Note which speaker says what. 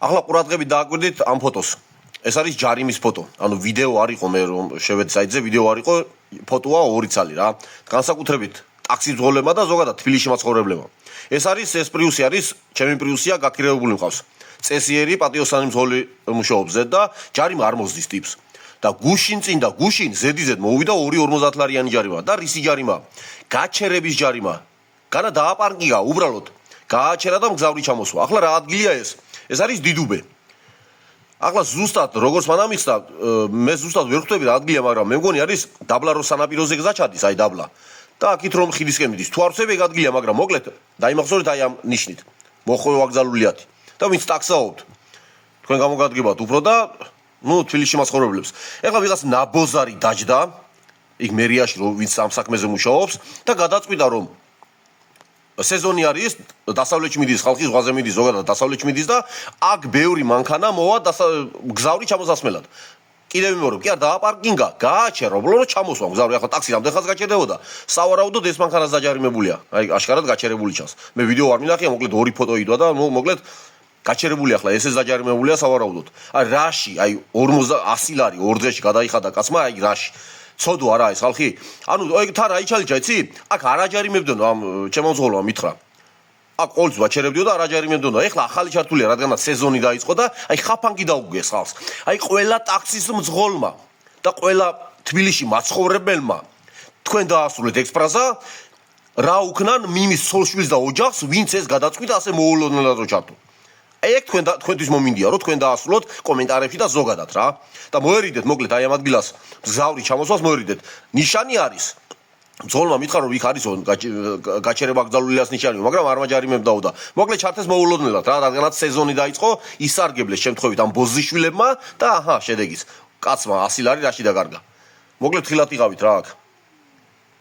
Speaker 1: ახლა ყურადღებით დააკვირდით ამ ფოტოს. ეს არის ჯარიმის ფოტო. ანუ ვიდეო არ იყო, მე რომ შევედი საიტზე, ვიდეო არ იყო, ფოტოა 2 წალი რა. განსაკუთრებით ტაქსის მძღოლებმა და ზოგადად თბილისში მაცხოვრებლებმა. ეს პრიუსი არის, ჩემი პრიუსია, გაქირეებული მყავს. წესიერი პატიოსანი მძღოლი მუშაობს ზედ და ჯარიმა არ მოსდის ტიპს. და გუშინ წინ და გუშინ ზედიზედ მოვიდა 2.50 ლარიანი ჯარიმა და რისი ჯარიმა? გაჩერების ჯარიმა. განა დააპარკინგა უბრალოდ. გააჩერა და მგზავრი ჩამოსვა. ახლა რა ადგილია ეს? ეს არის დიდუბე. ახლა ზუსტად როგორც მან ამიხსნა, მე ზუსტად ვერ ხვდები რა ადგილია, მაგრამ მე მგონი არის დაბლა რო სანაპიროზე გზა ჩადის, აი დაბლა. და აქით რომ ხიდისკენ მიდის. თუ არ ვწები ეგ ადგილია, მაგრამ მოკლედ დაიმახსოვრეთ აი ამ ნიშნით. მოხვევა ვაგზალიათი. და ვინც ტაქსაობთ. თქვენ გამოგადგებათ უფრო და თბილისში მაცხოვრებლებს. ეხლა ვიღაც ნაბოზარი დაჯდა, იქ მერიაში რომ ვინც ამ საქმეზე მუშაობს და გადაწყვიტა რომ სეზონი არის, დასავლეთში მიდის ხალხი, ზღვაზე მიდის, ზოგადად დასავლეთში მიდის და აქ ბევრი მანქანა მოვა გზავრი ჩამოსასმელად. კიდევ ვიმეორებ, კი არ დააპარკინგა, გააჩერა, უბრალოდ ჩამოსვა გზავრი. ახლა ტაქსი რამდენ ხანს გაჩერდებოდა? სავარაუდოდ ეს მანქანას დაჯარიმებულია. აი, აშკარად გაჩერებული ჩანს. მე ვიდეო არ მინახია, მოკლედ 2 ფოტო იდვა და მოკლედ გაჩერებული ახლა ეს დაჯარიმებულია სავარაუდოდ. აი რაში, აი 100 ლარი ორ დღეში გადაიხადა კაცმა, აი რაში. ცოდო არა ეს ხალხი? ანუ ეგ თან რა იჩალიჭა, იცი? აქ არაჯარიმებდნო ამ ჩემო მძღოლმა მითხრა. აქ ყოველთვის ვაჩერებდიო და არაჯარიმებდნო. ეხლა ახალი ჩართულია, რადგანაც სეზონი დაიწყო და აი ხაფანგი დაუგეს ხალხს. აი ყველა ტაქსის მძღოლმა და ყველა თბილისში მაცხოვრებელმა თქვენ დაასრულეთ ეგ ფრაზა, რა უქნან მიმის ცოლშვილს და ოჯახს, ვინც ეს გადაწყვიტა ასე მოულოდნელად რო ჩართო. ეგ თქვენთვის მომინდია რომ თქვენ დაასრულოთ კომენტარებში და ზოგადად რა და მოერიდეთ მოკლედ აი ამ ადგილას გზავრი ჩამოსვას მოერიდეთ ნიშანი არის მძღოლმა მითხრა რომ იქ არის გაჩერება გზალიას ნიშანი მაგრამ არ მაჯარიმებდაო და მოკლედ ჩართეს მოულოდნელად რა რადგანაც სეზონი დაიწყო ისარგებლეს შემთხვევით ამ ბოზიშვილებმა და აჰა შედეგიც კაცმა 100 ლარი რაში დაკარგა მოკლედ ხილად იყავით რა აქ